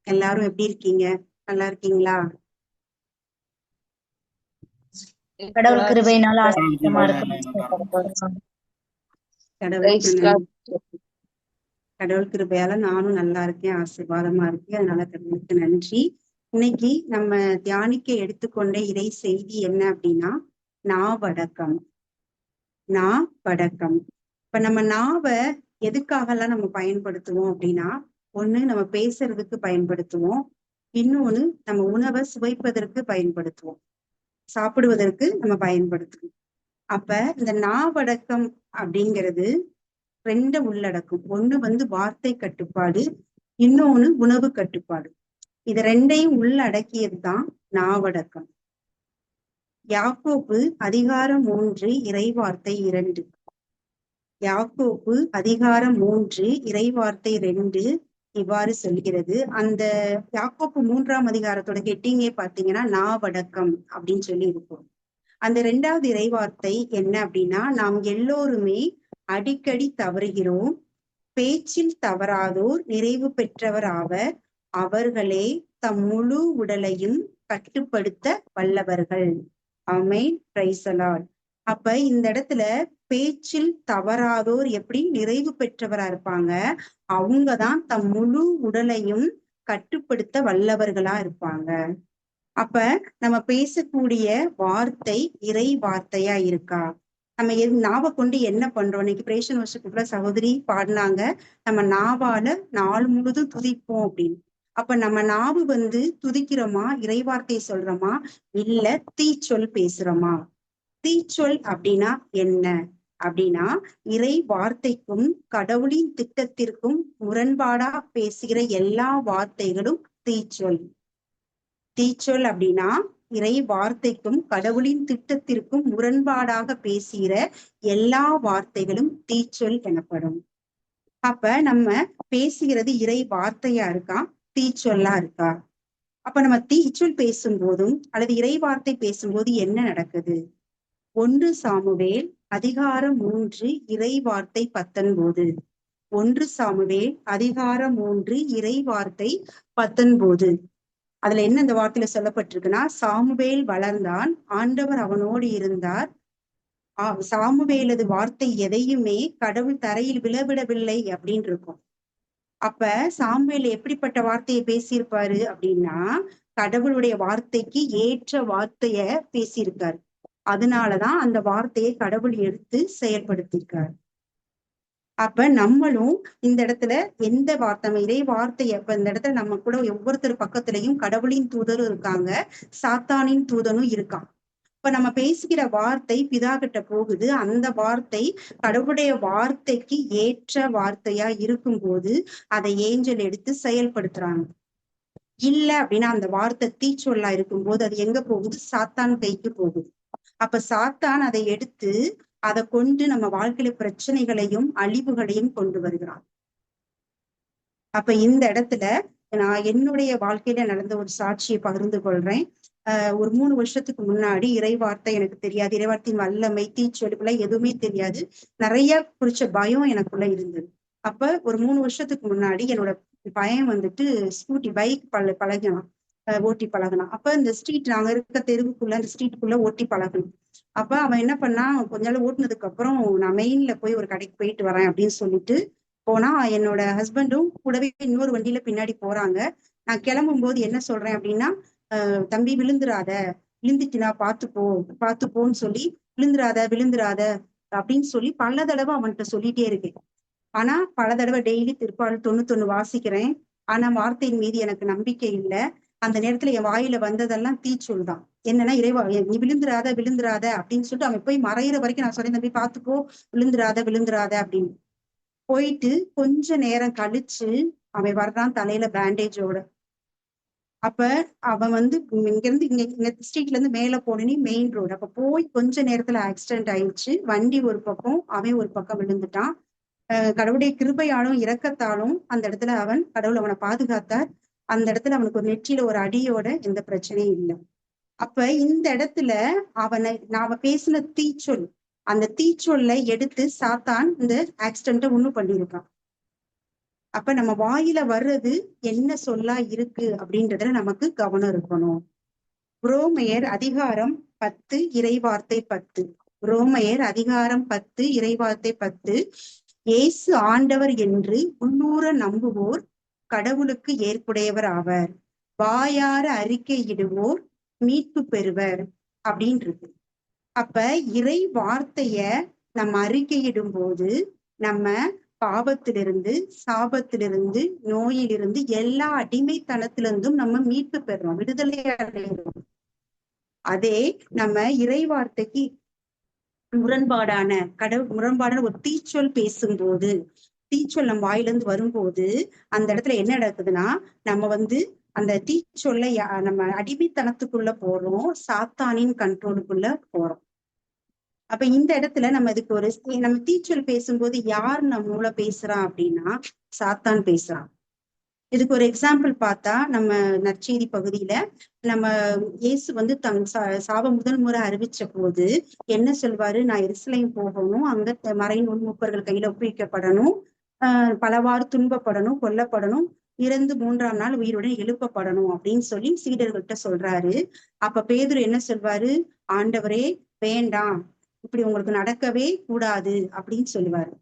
எல்லாரும் எப்படி இருக்கீங்க? நல்லா இருக்கீங்களா? கடவுள் கிருபையினால ஆசீர்வாதமா இருக்கும். கடவுள் கிருபையால நானும் நல்லா இருக்கேன், ஆசீர்வாதமா இருக்கேன். அதனால கடவுளுக்கு நன்றி. இன்னைக்கு நம்ம தியானிக்க எடுத்துக்கொண்ட இறை செய்தி என்ன அப்படின்னா, நாவடக்கம். நாவடக்கம். இப்ப நம்ம நாவை எதுக்காகலாம் நம்ம பயன்படுத்துவோம் அப்படின்னா, ஒண்ணு நம்ம பேசுறதுக்கு பயன்படுத்துவோம், இன்னொன்னு நம்ம உணவை சுவைப்பதற்கு பயன்படுத்துவோம், சாப்பிடுவதற்கு நம்ம பயன்படுத்துவோம். அப்ப இந்த நாவடக்கம் அப்படிங்கிறது ரெண்டு உள்ளடக்கும். ஒண்ணு வார்த்தை கட்டுப்பாடு, இன்னொன்னு உணவு கட்டுப்பாடு. இது ரெண்டையும் உள்ளடக்கியதுதான் நாவடக்கம். யாக்கோப்பு அதிகாரம் 3 இறைவார்த்தை 2. யாக்கோப்பு அதிகாரம் 3 இறைவார்த்தை 2 இவ்வாறு சொல்கிறது. அந்த யாக்கோப்பு 3ஆம் அதிகாரத்தோட ஹெட்டிங்கே பாத்தீங்கன்னா நாவடக்கம் அப்படின்னு சொல்லி இருக்கும். அந்த 2வது இறைவார்த்தை என்ன அப்படின்னா, நாம் எல்லோருமே அடிக்கடி தவறுகிறோம், பேச்சில் தவறாதோர் நிறைவு பெற்றவர் ஆவர், அவர்களே தம் முழு உடலையும் கட்டுப்படுத்த வல்லவர்கள். ஆமென், பிரைஸ் தி லார்ட். அப்ப இந்த இடத்துல பேச்சில் தவறாதோர் எப்படி நிறைவு பெற்றவரா இருப்பாங்க, அவங்கதான் தம் முழு உடலையும் கட்டுப்படுத்த வல்லவர்களா இருப்பாங்க. அப்ப நம்ம பேசக்கூடிய வார்த்தை இறை வார்த்தையா இருக்கா? நம்ம நாவை கொண்டு என்ன பண்றோம்? இன்னைக்கு பிரேஷன் வருஷத்துக்குள்ள சகோதரி பாடினாங்க, நம்ம நாவால நாள் முழுதும் துதிப்போம் அப்படின்னு. அப்ப நம்ம நாவு துதிக்கிறோமா, இறைவார்த்தையை சொல்றோமா, இல்ல தீச்சொல் பேசுறோமா? தீச்சொல் அப்படின்னா என்ன அப்படின்னா, இறை வார்த்தைக்கும் கடவுளின் திட்டத்திற்கும் முரண்பாடா பேசுகிற எல்லா வார்த்தைகளும் தீச்சொல். தீச்சொல் அப்படின்னா இறை வார்த்தைக்கும் கடவுளின் திட்டத்திற்கும் முரண்பாடாக பேசுகிற எல்லா வார்த்தைகளும் தீச்சொல் எனப்படும். அப்ப நம்ம பேசுகிறது இறை வார்த்தையா இருக்கா, தீச்சொல்லா இருக்கா? அப்ப நம்ம தீச்சொல் பேசும்போதும் அல்லது இறை வார்த்தை பேசும்போது என்ன நடக்குது? 1 சாமுவேல் அதிகாரம் 3 இறை வார்த்தை 19. 1 சாமுவேல் அதிகாரம் 3 இறை வார்த்தை 19. அதுல என்ன இந்த வார்த்தையில சொல்லப்பட்டிருக்குன்னா, சாமுவேல் வளர்ந்தான், ஆண்டவர் அவனோடு இருந்தார், சாமுவேலது வார்த்தை எதையுமே கடவுள் தரையில் விழவிடவில்லை அப்படின்னு இருக்கும். அப்ப சாமுவேல் எப்படிப்பட்ட வார்த்தையை பேசியிருப்பாரு அப்படின்னா, கடவுளுடைய வார்த்தைக்கு ஏற்ற வார்த்தைய பேசியிருக்காரு. அதனாலதான் அந்த வார்த்தையை கடவுள் எடுத்து செயல்படுத்தியிருக்காரு. அப்ப நம்மளும் இந்த இடத்துல எந்த வார்த்தை, இறை வார்த்தை, அப்ப இந்த இடத்துல நம்ம கூட ஒவ்வொருத்தர் பக்கத்துலயும் கடவுளின் தூதரும் இருக்காங்க, சாத்தானின் தூதனும் இருக்கான். இப்ப நம்ம பேசுகிற வார்த்தை பிதா கிட்ட போகுது, அந்த வார்த்தை கடவுளுடைய வார்த்தைக்கு ஏற்ற வார்த்தையா இருக்கும்போது அதை ஏஞ்சல் எடுத்து செயல்படுத்துறாங்க. இல்ல அப்படின்னா அந்த வார்த்தை தீச்சொல்லா இருக்கும்போது அது எங்க போகுது? சாத்தான் கைக்கு போகுது. அப்ப சாத்தான் அதை எடுத்து அதை கொண்டு நம்ம வாழ்க்கையில பிரச்சனைகளையும் அழிவுகளையும் கொண்டு வருகிறான். அப்ப இந்த இடத்துல நான் என்னுடைய வாழ்க்கையில நடந்த ஒரு சாட்சியை பகிர்ந்து கொள்றேன். ஒரு 3 வருஷத்துக்கு முன்னாடி இறை வார்த்தை எனக்கு தெரியாது, இறைவார்த்தையின் வல்லமை, தீச்சொலுக்குள்ள எதுவுமே தெரியாது, நிறைய குறிச்ச பயம் எனக்குள்ள இருந்தது. அப்ப ஒரு 3 வருஷத்துக்கு முன்னாடி என்னோட பையன் ஸ்கூட்டி பைக் பழகினான், ஓட்டி பழகினான். அப்ப இந்த ஸ்ட்ரீட், நாங்க இருக்க தெருவுக்குள்ள அந்த ஸ்ட்ரீட்டுக்குள்ள ஓட்டி பழகணும். அப்ப அவன் என்ன பண்ணான், கொஞ்ச நாள் ஓட்டுனதுக்கு அப்புறம் நான் மெயின்ல போய் ஒரு கடைக்கு போயிட்டு வரேன் அப்படின்னு சொல்லிட்டு போனா, என்னோட ஹஸ்பண்டும் கூடவே இன்னொரு வண்டியில பின்னாடி போறாங்க. நான் கிளம்பும் போது என்ன சொல்றேன் அப்படின்னா, தம்பி விழுந்துராத, விழுந்துட்டினா பாத்துப்போன்னு சொல்லி, விழுந்துராத அப்படின்னு சொல்லி பல தடவை அவன்கிட்ட சொல்லிட்டே இருக்கேன். ஆனா பல தடவை டெய்லி திருப்பாடல் 91 வாசிக்கிறேன், ஆனா வார்த்தையின் மீது எனக்கு நம்பிக்கை இல்லை. அந்த நேரத்துல என் வாயில வந்ததெல்லாம் தீச்சொல் தான். என்னன்னா, இறைவா நீ விழுந்துராத அப்படின்னு சொல்லிட்டு அவன் போய் மறையிற வரைக்கும் நான் சொன்னேன், தம்பி பாத்துக்கோ, விழுந்துராத அப்படின்னு. போயிட்டு கொஞ்ச நேரம் கழிச்சு அவன் வர்றான், தலையில பேண்டேஜோட. அப்ப அவன் இங்க இருந்து இங்க ஸ்ட்ரீட்ல இருந்து மேல போனே மெயின் ரோடு. அப்ப போய் கொஞ்ச நேரத்துல ஆக்சிடென்ட் ஆயிடுச்சு. வண்டி ஒரு பக்கம், அவன் ஒரு பக்கம் விழுந்துட்டான். கடவுளுடைய கிருபையாலும் இரக்கத்தாலும் அந்த இடத்துல கடவுள் அவனை பாதுகாத்தார். அந்த இடத்துல அவனுக்கு ஒரு நெற்றியில ஒரு அடியோட எந்த பிரச்சனையும் இல்லை. அப்ப இந்த இடத்துல நாம பேசின தீச்சொல், அந்த தீச்சொல்லை எடுத்து சாத்தான் இந்த ஆக்சிடென்ட்டை ஒண்ணும் பண்ணியிருக்கான். அப்ப நம்ம வாயில வர்றது என்ன சொல்லா இருக்கு அப்படின்றதுல நமக்கு கவனம் இருக்கணும். ரோமையர் அதிகாரம் 10 இறைவார்த்தை 10. ரோமையர் அதிகாரம் 10 இறைவார்த்தை 10. இயேசு ஆண்டவர் என்று உள்ளூர நம்புவோர் கடவுளுக்கு ஏற்புடையவர் ஆவர். வாயார அறிக்கையிடுவோர் மீட்பு பெறுவர் அப்படின்றது. அப்ப இறை வார்த்தைய நம்ம அறிக்கையிடும் போது நம்ம பாவத்திலிருந்து, சாபத்திலிருந்து, நோயிலிருந்து, எல்லா அடிமைத்தனத்திலிருந்தும் நம்ம மீட்பு பெறுறோம், விடுதலை அடைகிறோம். அதே நம்ம இறை வார்த்தைக்கு முரண்பாடான முரண்பாடான ஒரு தீச்சொல் பேசும்போது, தீச்சொல் நம்ம வாயிலிருந்து வரும்போது அந்த இடத்துல என்ன நடக்குதுன்னா, நம்ம அந்த தீச்சொல்ல நம்ம அடிமைத்தனத்துக்குள்ள போறோம், சாத்தானின் கண்ட்ரோலுக்குள்ள போறோம். அப்ப இந்த இடத்துல நம்ம இதுக்கு நம்ம தீச்சொல் பேசும்போது யார் நம்ம மூல பேசுறான் அப்படின்னா, சாத்தான் பேசுறான். இதுக்கு ஒரு எக்ஸாம்பிள் பார்த்தா, நம்ம நற்செய்தி பகுதியில நம்ம இயேசு தம் சாப முதல் முறை அறிவிச்ச போது என்ன சொல்வாரு, நான் எருசலேம் போகணும், அங்க மறைநூல் மூப்பர்கள் கையில ஒப்புவிக்கப்படணும், பலவாறு துன்பப்படணும், கொல்லப்படணும், இறந்து 3ஆம் நாள் உயிருடன் எழுப்பப்படணும் அப்படின்னு சொல்லி சீடர்கள்ட்ட சொல்றாரு. அப்ப பேதுரு என்ன சொல்வாரு, ஆண்டவரே வேண்டாம், இப்படி உங்களுக்கு நடக்கவே கூடாது அப்படின்னு சொல்லுவாரு.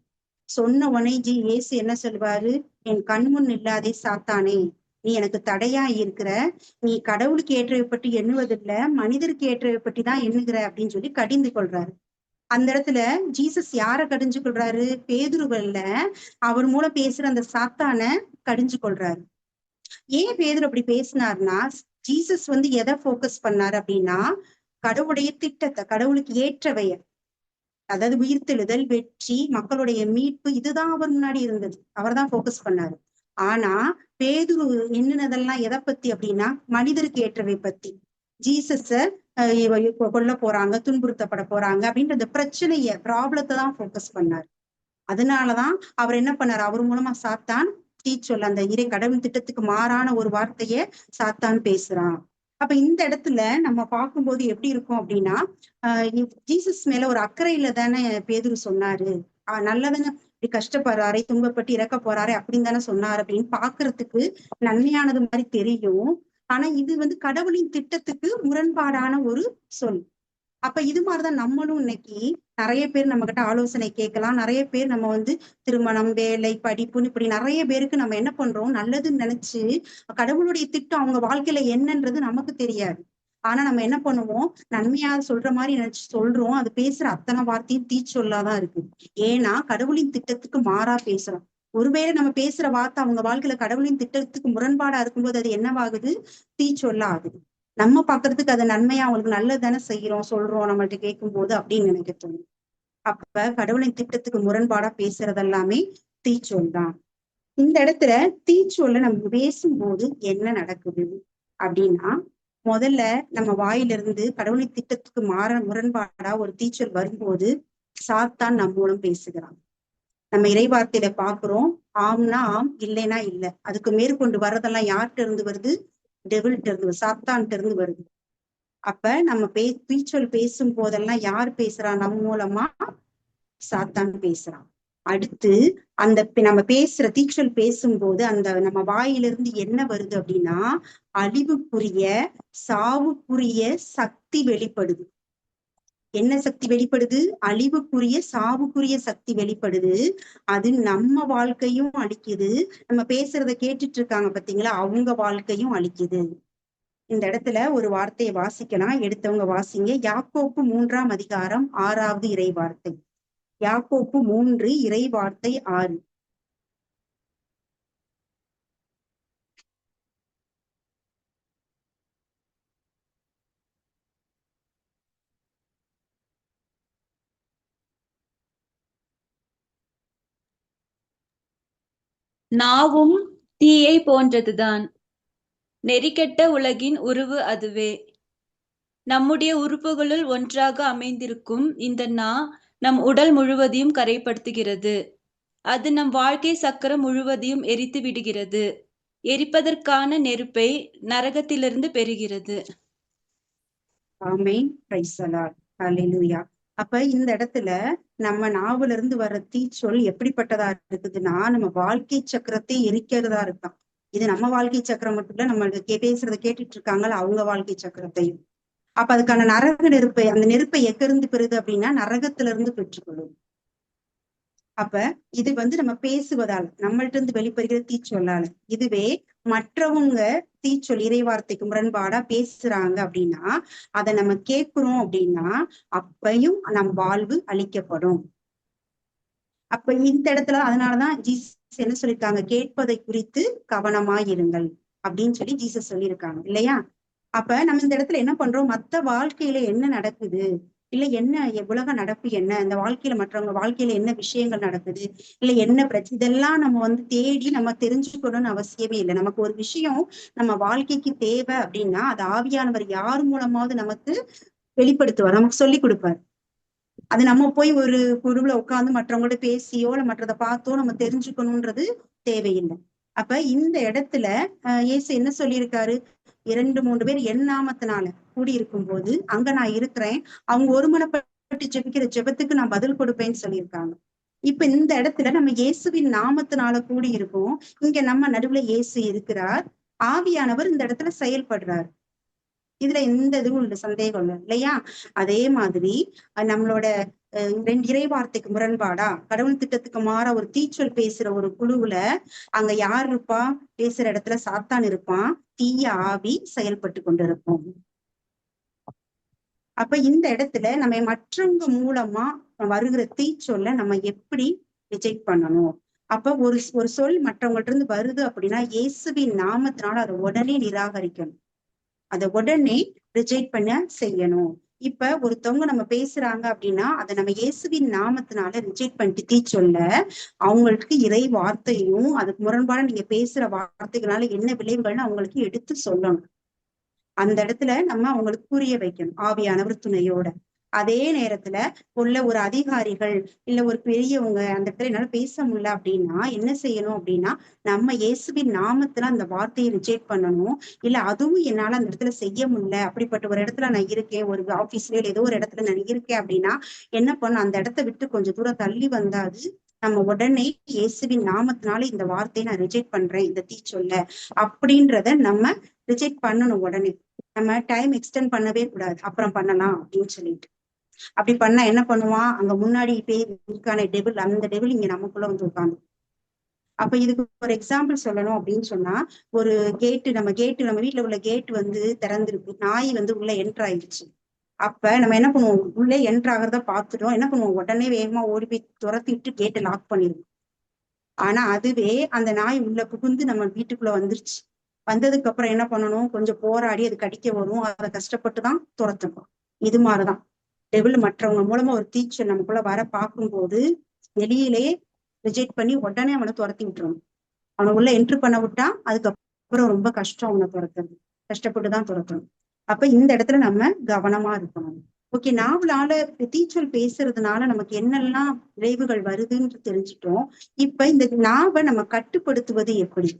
சொன்ன உடனே இயேசு என்ன சொல்வாரு, என் கண்முன் இல்லாதே சாத்தானே, நீ எனக்கு தடையா இருக்கிற, நீ கடவுளுக்கு ஏற்றவை பற்றி எண்ணுவதில்லை, மனிதருக்கு ஏற்றவை பற்றி தான் எண்ணுகிற அப்படின்னு சொல்லி கடிந்து கொள்றாரு. அந்த இடத்துல ஜீசஸ் யார கடிஞ்சு கொள்றாரு, பேதுருவல்ல, அவர் மூலம் பேசுற அந்த சாத்தான கடிஞ்சு கொள்றாரு. ஏன் பேதுரு அப்படி பேசினார்னா, ஜீசஸ் எதை போக்கஸ் பண்ணாரு அப்படின்னா, கடவுளுடைய திட்டத்தை, கடவுளுக்கு ஏற்றவைய, அதாவது உயிர்த்தெழுதல், வெற்றி, மக்களுடைய மீட்பு, இதுதான் அவர் முன்னாடி இருந்தது. அவர் தான் போக்கஸ் பண்ணாரு. ஆனா பேதுரு எண்ணினதெல்லாம் எதை பத்தி அப்படின்னா, மனிதருக்கு ஏற்றவை பத்தி. ஜீசஸ கொல்ல போறாங்க, துன்புறுத்தப்பட போறாங்க அப்படின்ற அந்த பிரச்சனைய, ப்ராப்ளத்தை தான் போக்கஸ் பண்ணாரு. அதனாலதான் அவர் என்ன பண்ணாரு, அவர் மூலமா சாத்தான் தீச்சொல், அந்த இறை கடவுள் திட்டத்துக்கு மாறான ஒரு வார்த்தைய சாத்தான் பேசுறான். அப்ப இந்த இடத்துல நம்ம பார்க்கும்போது எப்படி இருக்கும் அப்படின்னா, ஜீசஸ் மேல ஒரு அக்கறையில தானே பேதுரு சொன்னாரு, நல்லதுங்க, இப்படி கஷ்டப்படுறாரே, துன்பப்பட்டு இறக்க போறாரே அப்படின்னு தானே சொன்னாரு அப்படின்னு பாக்குறதுக்கு நன்மையானது மாதிரி தெரியும். ஆனா இது கடவுளின் திட்டத்துக்கு முரண்பாடான ஒரு சொல். அப்ப இது மாதிரிதான் நம்மளும் இன்னைக்கு நிறைய பேர் நம்ம கிட்ட ஆலோசனை கேட்கலாம், நிறைய பேர் நம்ம திருமணம், வேலை, படிப்புன்னு இப்படி நிறைய பேருக்கு நம்ம என்ன பண்றோம், நல்லதுன்னு நினைச்சு கடவுளுடைய திட்டம் அவங்க வாழ்க்கையில என்னன்றது நமக்கு தெரியாது. ஆனா நம்ம என்ன பண்ணுவோம், நன்மையா சொல்ற மாதிரி நினைச்சு சொல்றோம். அது பேசுற அத்தனை வார்த்தையும் தீச்சொல்லாதான் இருக்கு. ஏன்னா கடவுளின் திட்டத்துக்கு மாறா பேசுறோம். ஒருவேளை நம்ம பேசுற வார்த்தை அவங்க வாழ்க்கையில கடவுளின் திட்டத்துக்கு முரண்பாடா இருக்கும்போது அது என்னவாகுது, தீச்சொல்லா ஆகுது. நம்ம பாக்குறதுக்கு அது நன்மையா, அவங்களுக்கு நல்லது தானே செய்யறோம், சொல்றோம், நம்மள்ட்ட கேட்கும் போது அப்படின்னு நினைக்க தோணும். அப்ப கடவுளின் திட்டத்துக்கு முரண்பாடா பேசுறது எல்லாமே தீச்சொல் தான். இந்த இடத்துல தீச்சொல்ல நம்ம பேசும்போது என்ன நடக்குது அப்படின்னா, முதல்ல நம்ம வாயிலிருந்து கடவுளின் திட்டத்துக்கு முரண்பாடா ஒரு தீச்சொல் வரும்போது சாத்தான் நம்ம மூலம் பேசுகிறான். நம்ம இறைவார்த்தையில பாக்குறோம், ஆம்னா ஆம், இல்லைன்னா இல்லை. அதுக்கு மேற்கொண்டு வர்றதெல்லாம் யார்கிட்ட இருந்து வருது, டெவில்ட்ட இருந்து, சாத்தான்ட்ட இருந்து வருது. அப்ப நம்ம தீச்சொல் பேசும் போதெல்லாம் யார் பேசுறா, நம்ம மூலமா சாத்தான் பேசுறான். அடுத்து நம்ம பேசுற தீச்சொல் பேசும்போது அந்த நம்ம வாயிலிருந்து என்ன வருது அப்படின்னா, அழிவுக்குரிய, சாவுக்குரிய சக்தி வெளிப்படுது. என்ன சக்தி வெளிப்படுது, அழிவுக்குரிய, சாவுக்குரிய சக்தி வெளிப்படுது. அது நம்ம வாழ்க்கையும் அழிக்குது, நம்ம பேசுறத கேட்டுட்டு இருக்காங்க பாத்தீங்களா, அவங்க வாழ்க்கையும் அழிக்குது. இந்த இடத்துல ஒரு வார்த்தையை வாசிக்கலாம், எடுத்தவங்க வாசிங்க. யாக்கோப்பு 3ஆம் அதிகாரம் 6வது இறை வார்த்தை. யாக்கோப்பு 3 இறை வார்த்தை 6. நாவும் தீயை போன்றதுதான், நெறிகெட்ட உலகின் உருவு அதுவே. நம்முடைய உறுப்புகளுள் ஒன்றாக அமைந்திருக்கும் இந்த நா நம் உடல் முழுவதையும் கரைப்படுத்துகிறது. அது நம் வாழ்க்கை சக்கரம் முழுவதையும் எரித்து விடுகிறது. எரிப்பதற்கான நெருப்பை நரகத்திலிருந்து பெறுகிறது. ஆமென், பிரைஸ் தி லார்ட், ஹல்லேலூயா. அப்ப இந்த இடத்துல நம்ம நாவுல இருந்து வர்ற தீச்சொல் எப்படிப்பட்டதா இருக்குதுன்னா நம்ம வாழ்க்கை சக்கரத்தை எரிக்கிறதா இருக்கான். இது நம்ம வாழ்க்கை சக்கரம் மட்டும் இல்ல, நம்ம பேசுறதை கேட்டுட்டு இருக்காங்கல்ல அவங்க வாழ்க்கை சக்கரத்தையும். அப்ப அதுக்கான நரக நெருப்பை, அந்த நெருப்பை எங்க இருந்து பெறுது அப்படின்னா நரகத்துல இருந்து பெற்றுக்கொள்ளும். அப்ப இது நம்ம பேசுவதால் நம்மள்ட்ட இருந்து வெளிப்படுகிற தீச்சொல்லால. இதுவே மற்றவங்க தீச்சொல் இறைவார்த்தைக்கு முரண்பாடா பேசுறாங்க அப்படின்னா அதை நம்ம கேட்கிறோம் அப்படின்னா அப்பையும் நம் வாழ்வு அளிக்கப்படும். அப்ப இந்த இடத்துல அதனாலதான் ஜீசஸ் என்ன சொல்லியிருக்காங்க, கேட்பதை குறித்து கவனமாயிருங்கள் அப்படின்னு சொல்லி ஜீசஸ் சொல்லியிருக்காங்க இல்லையா. அப்ப நம்ம இந்த இடத்துல என்ன பண்றோம், மத்த வாழ்க்கையில என்ன நடக்குது, இல்ல என்ன உலக நடப்பு என்ன, இந்த வாழ்க்கையில மற்றவங்க வாழ்க்கையில என்ன விஷயங்கள் நடக்குது, இல்ல என்ன பிரச்சனை, இதெல்லாம் நம்ம தேடி நம்ம தெரிஞ்சுக்கணும்னு அவசியமே இல்லை. நமக்கு ஒரு விஷயம் நம்ம வாழ்க்கைக்கு தேவை அப்படின்னா அது ஆவியானவர் யார் மூலமாவது நமக்கு வெளிப்படுத்துவார், நமக்கு சொல்லி கொடுப்பார். அது நம்ம போய் ஒரு குழுவுல உட்கார்ந்து மற்றவங்களோட பேசியோ இல்ல மற்றதை பார்த்தோ நம்ம தெரிஞ்சுக்கணும்ன்றது தேவையில்லை. அப்ப இந்த இடத்துல இயேசு என்ன சொல்லியிருக்காரு, 2-3 பேர் என் நாமத்தினால கூடியிருக்கும் போது அங்க நான் இருக்கிறேன், அவங்க ஒருமனப்பட்டு ஜெபிக்கிற ஜெபத்துக்கு நான் பதில் கொடுப்பேன்னு சொல்லியிருக்காங்க. இப்ப இந்த இடத்துல நம்ம இயேசுவின் நாமத்தினால கூடி இருக்கோம். இங்க நம்ம நடுவுல இயேசு இருக்கிறார், ஆவியானவர் இந்த இடத்துல செயல்படுறார். இதுல எந்த இதுவும் இல்லை, சந்தேகம் இல்லை இல்லையா. அதே மாதிரி நம்மளோட இறைவார்த்தைக்கு முரண்பாடா கடவுள் திட்டத்துக்கு மாற ஒரு தீச்சொல் பேசுற ஒரு குழுவுல அங்க யார் இருப்பா, பேசுற இடத்துல சாத்தான் இருப்பான், தீய ஆவி செயல்பட்டு கொண்டிருக்கும். அப்ப இந்த இடத்துல நம்ம மற்றவங்க மூலமா வருகிற தீச்சொல்ல நம்ம எப்படி ரிஜெக்ட் பண்ணணும். அப்ப ஒரு சொல் மற்றவங்கள்ட்ட இருந்து வருது அப்படின்னா இயேசுவின் நாமத்தினால அதை உடனே நிராகரிக்கணும், அதை உடனே ரிஜெக்ட் பண்ண செய்யணும். இப்ப ஒருத்தவங்க நம்ம பேசுறாங்க அப்படின்னா அதை நம்ம இயேசுவின் நாமத்தினால ரிஜெக்ட் பண்ணிட்டு தீச்சொல்ல அவங்களுக்கு இறை வார்த்தையும் அதுக்கு முரண்பாட நீங்க பேசுற வார்த்தைகளால என்ன விளைவுகள்னு அவங்களுக்கு எடுத்து சொல்லணும். அந்த இடத்துல நம்ம அவங்களுக்கு புரிய வைக்கணும் ஆவியானவர் துணையோட. அதே நேரத்துல உள்ள ஒரு அதிகாரிகள் இல்ல ஒரு பெரியவங்க அந்த இடத்துல என்னால பேச முடியல அப்படின்னா என்ன செய்யணும் அப்படின்னா நம்ம இயேசுவின் நாமத்துல அந்த வார்த்தையை ரிஜெக்ட் பண்ணணும். இல்ல அதுவும் என்னால அந்த இடத்துல செய்ய முடியல, அப்படிப்பட்ட ஒரு இடத்துல நான் இருக்கேன், ஒரு ஆபீஸ்ல ஏதோ ஒரு இடத்துல நான் இருக்கேன் அப்படின்னா என்ன பண்ணும், அந்த இடத்த விட்டு கொஞ்சம் தூரம் தள்ளி வந்தாது நம்ம உடனே இயேசுவின் நாமத்தினால இந்த வார்த்தையை நான் ரிஜெக்ட் பண்றேன், இந்த தீச்சொல்ல அப்படின்றத நம்ம ரிஜெக்ட் பண்ணணும். உடனே நம்ம டைம் எக்ஸ்டெண்ட் பண்ணவே கூடாது, அப்புறம் பண்ணலாம் அப்படின்னு சொல்லிட்டு. அப்படி பண்ணா என்ன பண்ணுவான், அங்க முன்னாடி இருக்கான டெபிள், அந்த டெபிள் இங்க நமக்குள்ள உட்காந்து. அப்ப இதுக்கு ஒரு எக்ஸாம்பிள் சொல்லணும் அப்படின்னு சொன்னா, ஒரு நம்ம வீட்டுல உள்ள கேட் திறந்திருக்கு, நாய் உள்ள என்டர் ஆயிடுச்சு. அப்ப நம்ம என்ன பண்ணுவோம், உள்ளே என்டர் ஆகிறத பார்த்துட்டோம், என்ன பண்ணுவோம், உடனே வேகமா ஓடி போய் துரத்திட்டு கேட்டை லாக் பண்ணிடுவோம். ஆனா அதுவே அந்த நாய் உள்ள புகுந்து நம்ம வீட்டுக்குள்ள வந்துருச்சு, வந்ததுக்கு அப்புறம் என்ன பண்ணணும், கொஞ்சம் போராடி அது கடிக்க வரும், அதை கஷ்டப்பட்டுதான் துரத்தணும். இது மாதிரிதான் டெபிள் மற்றவங்க மூலமா ஒரு தீச்சல் நமக்குள்ள வர பார்க்கும்போது வெளியிலே ரிஜெக்ட் பண்ணி உடனே அவனை துரத்தி விட்டுறணும். அவனை உள்ள என்ட்ரு பண்ண விட்டா அதுக்கப்புறம் ரொம்ப கஷ்டம் அவனை துரத்துறது, கஷ்டப்பட்டுதான் துரத்தணும். அப்ப இந்த இடத்துல நம்ம கவனமா இருக்கணும். ஓகே, நாவலால தீச்சொல் பேசுறதுனால நமக்கு என்னெல்லாம் விளைவுகள் வருதுன்னு தெரிஞ்சுட்டோம். இப்ப இந்த நாவை நம்ம கட்டுப்படுத்துவது எப்படி,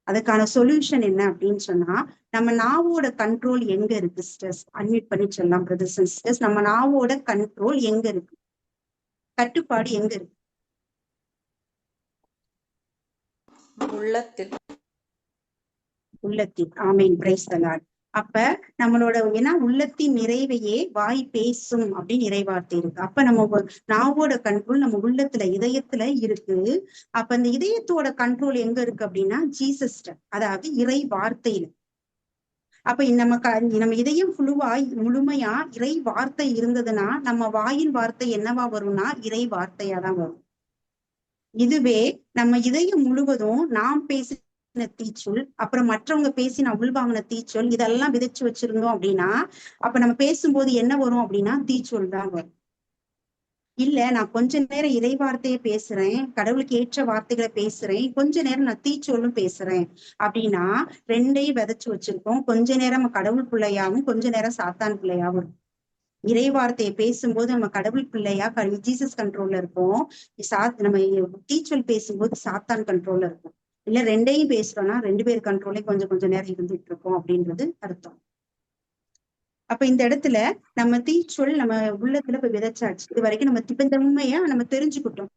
அதுக்கான சொல்யூஷன் என்ன அப்படின்னு சொன்னா, நம்ம நாவோட கண்ட்ரோல் எங்க இருக்கு சிஸ்டர்ஸ், அட்மிட் பண்ணி சொல்லலாம் பிரதர்ஸ் அண்ட் சிஸ்டர்ஸ், நம்ம நாவோட கண்ட்ரோல் எங்க இருக்கு, கட்டுப்பாடு எங்க இருக்கு? உள்ளத்தில். உள்ளத்தில். ஆமீன், பிரைஸ் தி லார்ட். அப்ப நம்மளோட ஏன்னா உள்ளத்தின் நிறைவையே வாய் பேசும் அப்படின்னு இறைவார்த்தை இருக்கு. அப்ப நம்ம நாவோட கண்ட்ரோல் நம்ம உள்ளத்துல இதயத்துல இருக்கு. அப்ப அந்த இதயத்தோட கண்ட்ரோல் எங்க இருக்கு அப்படின்னா ஜீசஸ்ட, அதாவது இறை வார்த்தையில. அப்ப நம்ம இதயம் முழுமையா இறை வார்த்தை இருந்ததுன்னா நம்ம வாயின் வார்த்தை என்னவா வரும்னா இறை வார்த்தையா தான் வரும். இதுவே நம்ம இதயம் முழுவதும் நாம் பேசின தீச்சொல், அப்புறம் மற்றவங்க பேசி நான் உள்வாங்கின தீச்சொல், இதெல்லாம் விதைச்சு வச்சிருந்தோம் அப்படின்னா அப்ப நம்ம பேசும்போது என்ன வரும் அப்படின்னா தீச்சொல் தான் வரும். இல்ல நான் கொஞ்ச நேரம் இறை வார்த்தையை பேசுறேன், கடவுளுக்கு ஏற்ற வார்த்தைகளை பேசுறேன், கொஞ்ச நேரம் நான் தீச்சொல்லும் பேசுறேன் அப்படின்னா ரெண்டையும் விதைச்சு வச்சிருக்கோம். கொஞ்ச நேரம் நம்ம கடவுள் பிள்ளையாவும் கொஞ்ச நேரம் சாத்தான் பிள்ளையாவும். இறை வார்த்தையை பேசும்போது நம்ம கடவுள் பிள்ளையா ஜீசஸ் கண்ட்ரோல்ல இருப்போம், நம்ம தீச்சொல் பேசும்போது சாத்தான் கண்ட்ரோல்ல இருக்கும். இல்ல ரெண்டையும் பேசுறோம்னா 2 பேர் கண்ட்ரோலே கொஞ்சம் நேரம் இருந்துட்டு இருக்கோம் அப்படின்றது அர்த்தம். அப்ப இந்த இடத்துல நம்ம தீச்சொல் நம்ம உள்ளத்துல இப்ப விதைச்சாச்சு. இது வரைக்கும் நம்ம இப்ப இந்த உண்மைய நம்ம தெரிஞ்சுக்கிட்டோம்.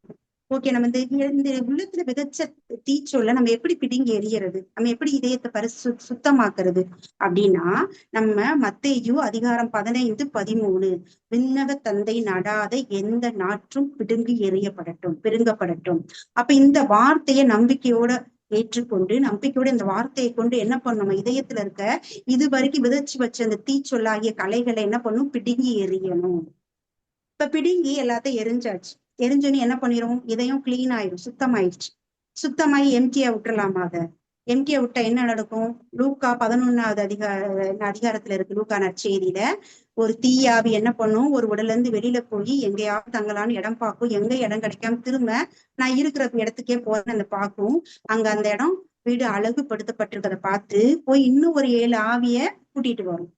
ஓகே, நம்ம இந்த உள்ளத்துல விதைச்ச தீச்சொல்ல நம்ம எப்படி பிடுங்கி எறியறது, நம்ம எப்படி இதயத்தை சுத்தமாக்குறது அப்படின்னா, நம்ம மத்தேயு அதிகாரம் 15:13 விண்ணக தந்தை நடாத எந்த நாற்றும் பிடுங்கி பிடுங்கப்படட்டும். அப்ப இந்த வார்த்தையை நம்பிக்கையோட ஏற்றுக்கொண்டு நம்பிக்கையோட இந்த வார்த்தையை கொண்டு என்ன பண்ணணும், இதயத்துல இருக்க இது வரைக்கும் விதைச்சு வச்ச அந்த தீச்சொல்லாகிய கலைகளை என்ன பண்ணும், பிடுங்கி எறியணும். இப்ப பிடுங்கி எல்லாத்தையும் எரிஞ்சாச்சு. எரிஞ்சோன்னு என்ன பண்ணிரும், இதயம் கிளீன் ஆயிரும், சுத்தமாயிடுச்சு. சுத்தமாயி எம்டியா விட்டுறலாமா? அதை எம்டியா விட்டா என்ன நடக்கும்? லூக்கா 11வது அதிகாரத்துல இருக்கு. லூக்கா நற்செய்தியில ஒரு தீயாவி என்ன பண்ணும், ஒரு உடல்ல இருந்து வெளியில போய் எங்கேயாவது தங்கலான்னு இடம் பார்க்கும். எங்க இடம் கிடைக்காம திரும்ப நான் இருக்கிற இடத்துக்கே போறேன்னு அந்த பார்க்கும். அங்க அந்த இடம் வீடு அழகுபடுத்தப்பட்டிருக்கிறத பார்த்து போய் இன்னும் ஒரு 7 ஆவிய கூட்டிட்டு வரும்.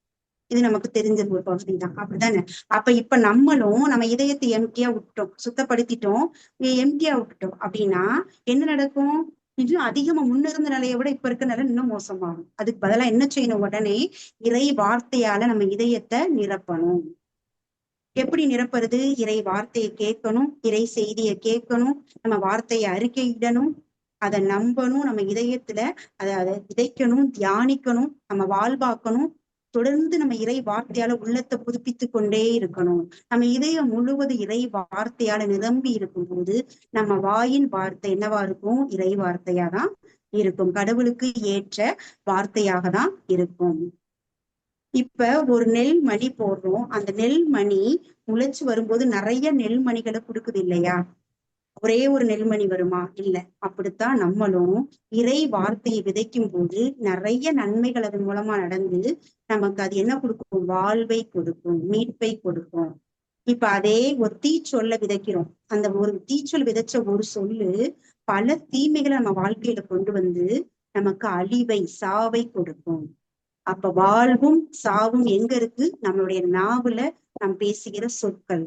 இது நமக்கு தெரிஞ்ச ஒரு பகுதி தான், அப்படிதானே? அப்ப இப்ப நம்மளும் நம்ம இதயத்தை எம்டியா விட்டோம், சுத்தப்படுத்திட்டோம், எம்டியா விட்டுட்டோம் அப்படின்னா என்ன நடக்கும்? இன்னும் அதிகமா முன்ன இருந்த நிலையை விட இப்ப இருக்க நிலை இன்னும் மோசமாகும். அதுக்கு பதிலா என்ன செய்யணும், உடனே இறை வார்த்தையால நம்ம இதயத்தை நிரப்பணும். எப்படி நிரப்புறது? இறை வார்த்தையை கேட்கணும், இறை செய்தியை கேட்கணும், நம்ம வார்த்தையை அறிக்கையிடணும், அதை நம்பணும், நம்ம இதயத்துல அதை விதைக்கணும், தியானிக்கணும், நம்ம வாழ்வாக்கணும். தொடர்ந்து நம்ம இறை வார்த்தையால உள்ளத்தை புதுப்பித்து கொண்டே இருக்கணும். நம்ம இதயம் முழுவதும் இறை வார்த்தையால நிரம்பி இருக்கும் போது நம்ம வாயின் வார்த்தை என்னவா இருக்கும்? இறை வார்த்தையா தான் இருக்கும், கடவுளுக்கு ஏற்ற வார்த்தையாக தான் இருக்கும். இப்ப ஒரு நெல் மணி போடுறோம், அந்த நெல் மணி முளைச்சு வரும்போது நிறைய நெல்மணிகளை கொடுக்குது இல்லையா? ஒரே ஒரு நெல்மணி வருமா? இல்லை. அப்படித்தான் நம்மளும் இறை வார்த்தையை விதைக்கும் போது நிறைய நன்மைகள் அதன் மூலமா நடந்து நமக்கு அது என்ன கொடுக்கும்? வாழ்வை கொடுக்கும், மீட்பை கொடுக்கும். இப்ப அதே ஒரு தீச்சொல்ல விதைக்கிறோம், அந்த ஒரு தீச்சொல் விதைச்ச ஒரு சொல்லு பல தீமைகளை நம்ம வாழ்க்கையில கொண்டு வந்து நமக்கு அழிவை, சாவை கொடுக்கும். அப்ப வாழ்வும் சாவும் எங்க இருக்கு? நம்மளுடைய நாவுல நாம் பேசுகிற சொற்கள்.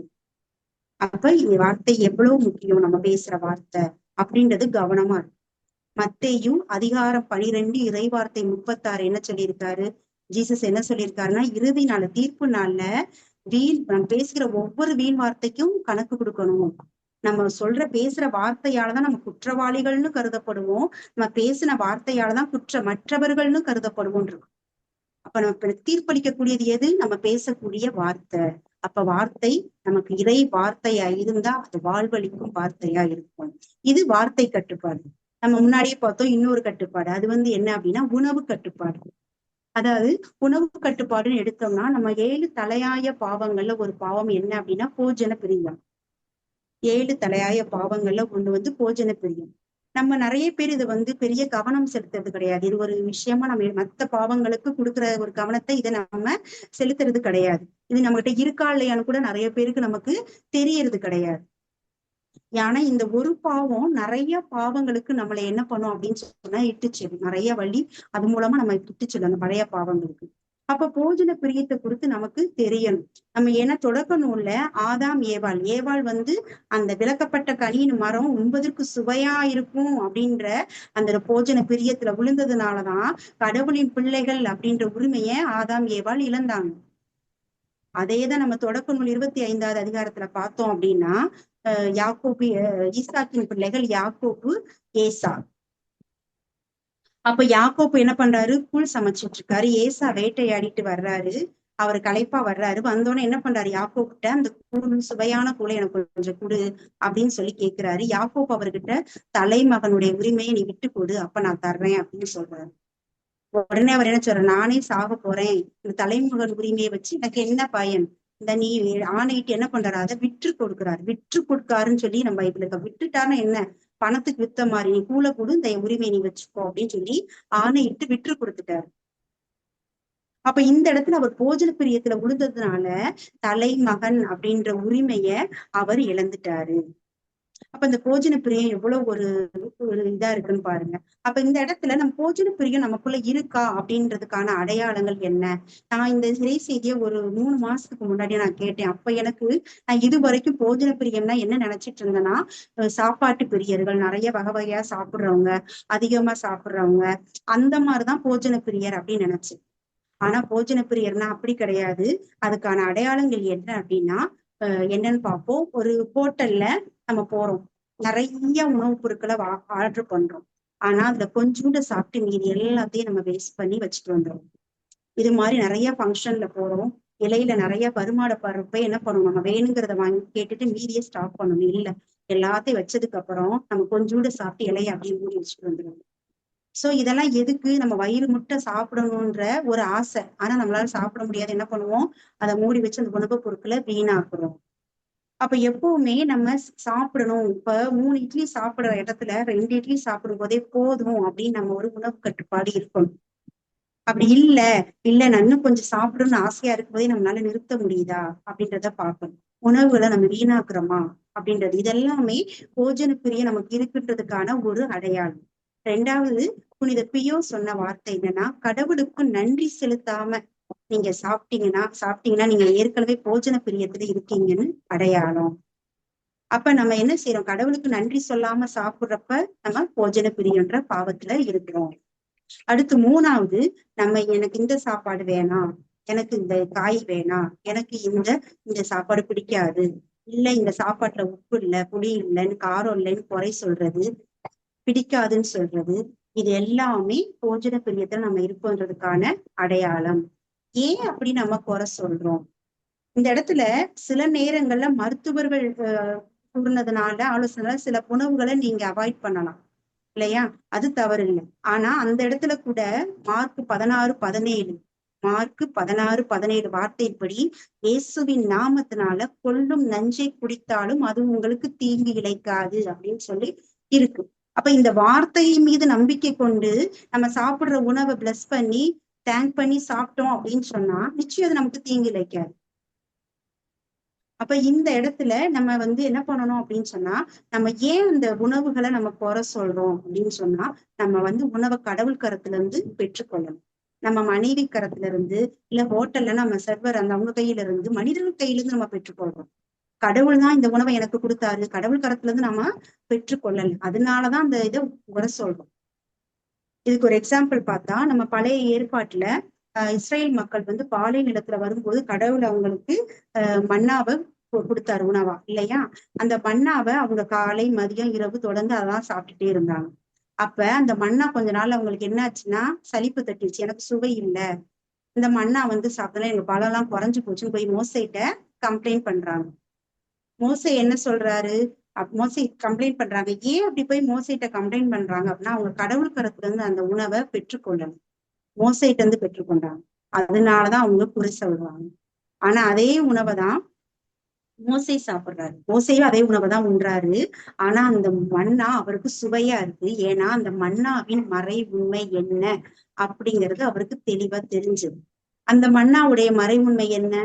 அப்ப இந்த வார்த்தை எவ்வளவு முக்கியம், நம்ம பேசுற வார்த்தை அப்படின்றது கவனமா இருக்கு. மத்தேயு அதிகாரம் 12 இறை வார்த்தை 36 என்ன சொல்லியிருக்காரு? ஜீசஸ் என்ன சொல்லியிருக்காருன்னா, இறுதி நாள் தீர்ப்பு நாள்ல நம்ம பேசுகிற ஒவ்வொரு வீண் வார்த்தைக்கும் கணக்கு கொடுக்கணும். நம்ம பேசுற வார்த்தையாலதான் நம்ம குற்றவாளிகள்னு கருதப்படுவோம், நம்ம பேசின வார்த்தையாலதான் மற்றவர்கள்னு கருதப்படுவோம் இருக்கும். அப்ப நம்ம தீர்ப்பளிக்கக்கூடியது எது? நம்ம பேசக்கூடிய வார்த்தை. அப்ப வார்த்தை நமக்கு இறை வார்த்தையா இருந்தா அது வாழ்வளிக்கும் வார்த்தையா இருக்கும். இது வார்த்தை கட்டுப்பாடு. நம்ம முன்னாடியே பார்த்தோம் இன்னொரு கட்டுப்பாடு, அது என்ன அப்படின்னா உணவு கட்டுப்பாடு. அதாவது உணவு கட்டுப்பாடுன்னு எடுத்தோம்னா, நம்ம 7 தலையாய பாவங்கள்ல ஒரு பாவம் என்ன அப்படின்னா போஜன பிரியம். 7 தலையாய பாவங்கள்ல ஒண்ணு போஜன பிரியம். நம்ம நிறைய பேர் இதை பெரிய கவனம் செலுத்துறது கிடையாது. இது ஒரு விஷயமா நம்ம மத்த பாவங்களுக்கு கொடுக்குற ஒரு கவனத்தை இதை நம்ம செலுத்துறது கிடையாது. இது நம்மகிட்ட இருக்கா இல்லையான்னு கூட நிறைய பேருக்கு நமக்கு தெரியறது கிடையாது. ஏன்னா இந்த ஒரு பாவம் நிறைய பாவங்களுக்கு நம்மளை என்ன பண்ணும் அப்படின்னு சொன்னா இட்டுச்செல்லும். நிறைய வழி அது மூலமா நம்ம இட்டுச்செல்லும் அந்த பழைய பாவங்களுக்கு. அப்ப போஜன பிரியத்தை குறித்து நமக்கு தெரியணும். நம்ம ஏன்னா தொடக்க நூல்ல ஆதாம் ஏவாள் அந்த விளக்கப்பட்ட கனியின் மரம் உண்பதற்கு சுவையா இருக்கும் அப்படின்ற அந்த போஜன பிரியத்துல விழுந்ததுனாலதான் கடவுளின் பிள்ளைகள் அப்படின்ற உரிமையை ஆதாம் ஏவாள் இழந்தாங்க. அதேதான் நம்ம தொடக்க நூல் 25வது அதிகாரத்துல பார்த்தோம் அப்படின்னா, யாக்கோபு ஈசாக்கின் பிள்ளைகள் யாக்கோபு, ஏசா. அப்ப யாக்கோபு என்ன பண்றாரு? கூழ் சமைச்சிட்டு இருக்காரு. ஏசா வேட்டையாடிட்டு வர்றாரு, அவர் களைப்பா வர்றாரு. வந்தோடனே என்ன பண்றாரு? யாக்கோபிட்ட அந்த கூழ், சுவையான கூழை எனக்கு கொஞ்சம் கொடு அப்படின்னு சொல்லி கேட்கிறாரு. யாக்கோபு அவர்கிட்ட தலைமகனுடைய உரிமையை நீ விட்டு கொடு, அப்ப நான் தர்றேன் அப்படின்னு சொல்றாரு. உடனே அவர் என்ன சொல்றாரு? நானே சாக போறேன், இந்த தலைமகன் உரிமையை வச்சு எனக்கு என்ன பயன்? இந்த நீ ஆணையிட்டு என்ன பண்றாரு? அதை விற்று கொடுக்காருன்னு சொல்லி நம்ம இதுல விட்டுட்டாருன்னா என்ன? பணத்துக்கு வித்த மாதிரி, நீ கூல கொடு, இந்த உரிமையை நீ வச்சுக்கோ அப்படின்னு சொல்லி ஆணையிட்டு விற்று கொடுத்துட்டாரு. அப்ப இந்த இடத்துல அவர் போஜன பிரியத்துல விழுந்ததுனால தலைமகன் அப்படின்ற உரிமைய அவர் இழந்துட்டாரு. அப்ப இந்த போஜன பிரியம் எவ்வளவு ஒரு இதா இருக்குன்னு பாருங்க. அப்ப இந்த இடத்துல நம்ம போஜன பிரியம் நமக்குள்ள இருக்கா அப்படின்றதுக்கான அடையாளங்கள் என்ன? நான் இந்த சிறை செய்தியை ஒரு 3 மாசத்துக்கு முன்னாடி நான் கேட்டேன். அப்ப நான் இது வரைக்கும் போஜன பிரியம்னா என்ன நினைச்சிட்டு இருந்தேன்னா, சாப்பாட்டு பிரியர்கள், நிறைய வகை வகையா சாப்பிடுறவங்க, அதிகமா சாப்பிடுறவங்க, அந்த மாதிரிதான் போஜன பிரியர் அப்படின்னு நினைச்சேன். ஆனா போஜன பிரியர்னா அப்படி கிடையாது. அதுக்கான அடையாளங்கள் என்ன அப்படின்னா என்னன்னு பார்ப்போம். ஒரு ஹோட்டல்ல நம்ம போறோம், நிறைய உணவுப் பொருட்களை ஆர்டர் பண்றோம். ஆனா அதுல கொஞ்சோண்டு சாப்பிட்டு மீதி எல்லாத்தையும் நம்ம வேஸ்ட் பண்ணி வச்சுட்டு வந்துடும். இது மாதிரி நிறைய ஃபங்க்ஷன்ல போறோம், இலையில நிறைய பருமாடப்படுறப்ப என்ன பண்ணணும், நம்ம வேணுங்கிறத வாங்கி கேட்டுட்டு மீதியை ஸ்டாப் பண்ணணும். இல்ல, எல்லாத்தையும் வச்சதுக்கு அப்புறம் நம்ம கொஞ்சோண்டு சாப்பிட்டு இலையை அப்படியே மூடி வச்சுட்டு வந்துடும். சோ இதெல்லாம் எதுக்கு, நம்ம வயிறு முட்டை சாப்பிடணும்ன்ற ஒரு ஆசை, ஆனா நம்மளால சாப்பிட முடியாது. என்ன பண்ணுவோம், அதை மூடி வச்சு அந்த உணவுப் பொருட்களை வீணாக்குறோம். அப்ப எப்பவுமே நம்ம சாப்பிடணும். இப்ப 3 இட்லி சாப்பிடுற இடத்துல 2 இட்லி சாப்பிடும் போதே போதும் அப்படின்னு நம்ம ஒரு உணவு கட்டுப்பாடு இருக்கணும். அப்படி இல்ல நான் இன்னும் கொஞ்சம் சாப்பிடணும்னு ஆசையா இருக்கும்போதே நம்மளால நிறுத்த முடியுதா அப்படின்றத பார்க்கணும். உணவுகளை நம்ம வீணாக்குறோமா அப்படின்றது, இதெல்லாமே போஜன பிரிய நமக்கு இருக்குன்றதுக்கான ஒரு அடையாளம். 2வது, புனித பியோ சொன்ன வார்த்தை என்னன்னா, கடவுளுக்கு நன்றி செலுத்தாம நீங்க சாப்பிட்டீங்கன்னா நீங்க ஏற்கனவே போஜன பிரியத்துல இருக்கீங்கன்னு அடையாளம். அப்ப நம்ம என்ன செய்யறோம், கடவுளுக்கு நன்றி சொல்லாம சாப்பிடுறப்ப நம்ம போஜன பிரியன்ற பாவத்துல இருக்கிறோம். அடுத்து 3வது, நம்ம எனக்கு இந்த சாப்பாடு வேணாம், எனக்கு இந்த காய் வேணாம், எனக்கு இந்த சாப்பாடு பிடிக்காது, இல்ல இந்த சாப்பாட்டுல உப்பு இல்ல, புளி இல்லைன்னு, காரம் இல்லைன்னு குறை சொல்றது, பிடிக்காதுன்னு சொல்றது, இது எல்லாமே போஜன பிரியத்துல நம்ம இருப்போன்றதுக்கான அடையாளம். ஏன் அப்படி நம்ம குறை சொல்றோம்? இந்த இடத்துல சில நேரங்கள்ல மருத்துவர்கள் கூறினதுனால ஆலோசனை சில உணவுகளை நீங்க அவாய்ட் பண்ணலாம் இல்லையா, அது தவறு இல்லை. ஆனா அந்த இடத்துல கூட மார்க் 16:17 வார்த்தைப்படி, இயேசுவின் நாமத்தினால கொல்லும் நஞ்சை குடித்தாலும் அது உங்களுக்கு தீங்கு இழைக்காது அப்படின்னு சொல்லி இருக்கு. அப்ப இந்த வார்த்தை மீது நம்பிக்கை கொண்டு நம்ம சாப்பிடுற உணவை பிளஸ் பண்ணி தேங்க் பண்ணி சாப்பிட்டோம் அப்படின்னு சொன்னா நிச்சயம் அது நமக்கு தீங்கு இழைக்காது. அப்ப இந்த இடத்துல நம்ம என்ன பண்ணணும் அப்படின்னு சொன்னா, நம்ம ஏன் இந்த உணவுகளை நம்ம குறை சொல்றோம் அப்படின்னு சொன்னா, நம்ம உணவை கடவுள் கரத்துல இருந்து பெற்றுக்கொள்ளணும். நம்ம மனைவி கரத்துல இருந்து, இல்ல ஹோட்டல்ல நம்ம சர்வர் அவங்க கையில இருந்து, மனிதர்கள் கையில இருந்து நம்ம பெற்றுக்கொள்றோம். கடவுள் தான் இந்த உணவை எனக்கு கொடுத்தாரு, கடவுள் கரத்துல இருந்து நம்ம பெற்றுக்கொள்ளல. அதனாலதான் அந்த இதை குறை சொல்றோம். இதுக்கு ஒரு எக்ஸாம்பிள் பார்த்தா, நம்ம பழைய ஏற்பாட்டுல இஸ்ரேல் மக்கள் பாலை நிலத்துல வரும்போது கடவுள் அவங்களுக்கு மன்னாவை கொடுத்தாரு உணவா இல்லையா. அந்த மன்னாவை அவங்க காலை மதியம் இரவு தொடர்ந்து அதான் சாப்பிட்டுட்டே இருந்தாங்க. அப்ப அந்த மன்னா கொஞ்ச நாள் அவங்களுக்கு என்ன ஆச்சுன்னா சலிப்பு தட்டிடுச்சு, எனக்கு சுவை இல்லை, இந்த மன்னா சாப்பிட்டா எங்க பழம் எல்லாம் குறைஞ்சு போச்சுன்னு போய் மோசைட்ட கம்ப்ளைண்ட் பண்றாங்க. மோசை என்ன சொல்றாரு, மோசை கம்ப்ளைண்ட் பண்றாங்க. ஏன் அப்படி போய் மோசைட்ட கம்ப்ளைண்ட் பண்றாங்க அப்படின்னா, அவங்க கடவுள் கரத்துல இருந்து அந்த உணவை பெற்றுக்கொள்ளணும், மோசைட்ட இருந்து பெற்றுக்கொண்டாங்க. அதனாலதான் அவங்க குறி சொல்றாங்க. ஆனா அதே உணவை தான் மோசை சாப்பிடுறாரு, மோசையும் அதே உணவை தான் உண்றாரு. ஆனா அந்த மன்னா அவருக்கு சுவையா இருக்கு. ஏன்னா அந்த மன்னாவின் மறை உண்மை என்ன அப்படிங்கிறது அவருக்கு தெளிவா தெரிஞ்சது. அந்த மன்னாவுடைய மறை உண்மை என்ன?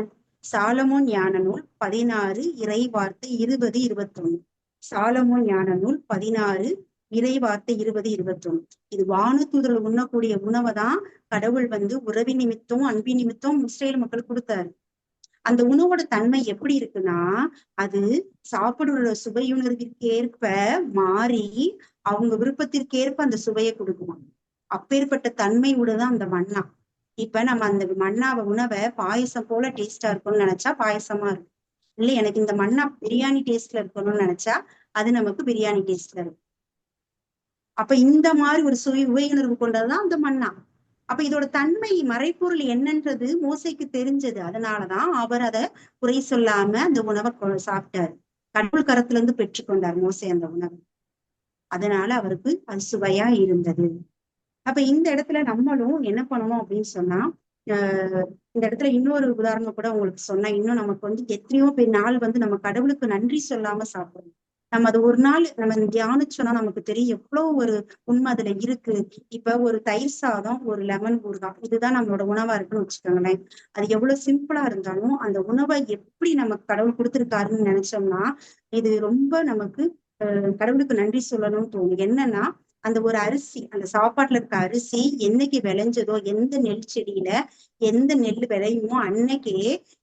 சாலமோன் ஞான நூல் 16 இறை வார்த்தை 20, 21. சாலமோன் ஞான நூல் 16 இறை வார்த்தை 20, 21. இது வானதூதர்கள் உண்ணக்கூடிய உணவை தான் கடவுள் உறவி நிமித்தம் அன்பி நிமித்தம் இஸ்ரேல் மக்கள் கொடுத்தாரு. அந்த உணவோட தன்மை எப்படி இருக்குன்னா, அது சாப்பிடுற சுவையுணர்விற்கேற்ப மாறி அவங்க விருப்பத்திற்கேற்ப அந்த சுவையை கொடுக்குமா. அப்பேற்பட்ட தன்மையோடதான் அந்த மன்னா. இப்ப நம்ம அந்த மன்னாவை உணவை பாயசம் போல டேஸ்டா இருக்கும்னு நினைச்சா பாயசமா இருக்கும். இல்ல எனக்கு இந்த மன்னா பிரியாணி டேஸ்ட்ல இருக்கணும்னு நினைச்சா அது நமக்கு பிரியாணி டேஸ்ட்ல இருக்கும். அப்ப இந்த மாதிரி ஒரு உணர்வு கொண்டதுதான் அந்த மன்னா. அப்ப இதோட தன்மை மறைப்பொருள் என்னன்றது மோசைக்கு தெரிஞ்சது. அதனாலதான் அவர் அதை குறை சொல்லாம அந்த உணவை சாப்பிட்டாரு. கடவுள் கரத்துல இருந்து பெற்றுக்கொண்டார் மோசை அந்த உணவு. அதனால அவருக்கு அது சுவையா இருந்தது. அப்ப இந்த இடத்துல நம்மளும் என்ன பண்ணணும் அப்படின்னு சொன்னா, இந்த இடத்துல இன்னொரு உதாரணம் கூட உங்களுக்கு சொன்னா, இன்னும் நமக்கு எத்தனையோ நாள் நம்ம கடவுளுக்கு நன்றி சொல்லாம சாப்பிடுறோம். நம்ம அது ஒரு நாள் நம்ம தியானிச்சோம்னா நமக்கு தெரியும் எவ்வளவு ஒரு உண்மை அதுல இருக்கு. இப்ப ஒரு தயிர் சாதம், ஒரு லெமன் ஊறுகாய், இதுதான் நம்மளோட உணவா இருக்குன்னு வச்சுக்கோங்களேன். அது எவ்வளவு சிம்பிளா இருந்தாலும் அந்த உணவை எப்படி நமக்கு கடவுள் கொடுத்திருக்காருன்னு நினைச்சோம்னா இது ரொம்ப நமக்கு கடவுளுக்கு நன்றி சொல்லணும்னு தோணும். என்னன்னா அந்த ஒரு அரிசி, அந்த சாப்பாட்டுல இருக்க அரிசி என்னைக்கு விளைஞ்சதோ, எந்த நெல் செடியில எந்த நெல் விளையுமோ அன்னைக்கே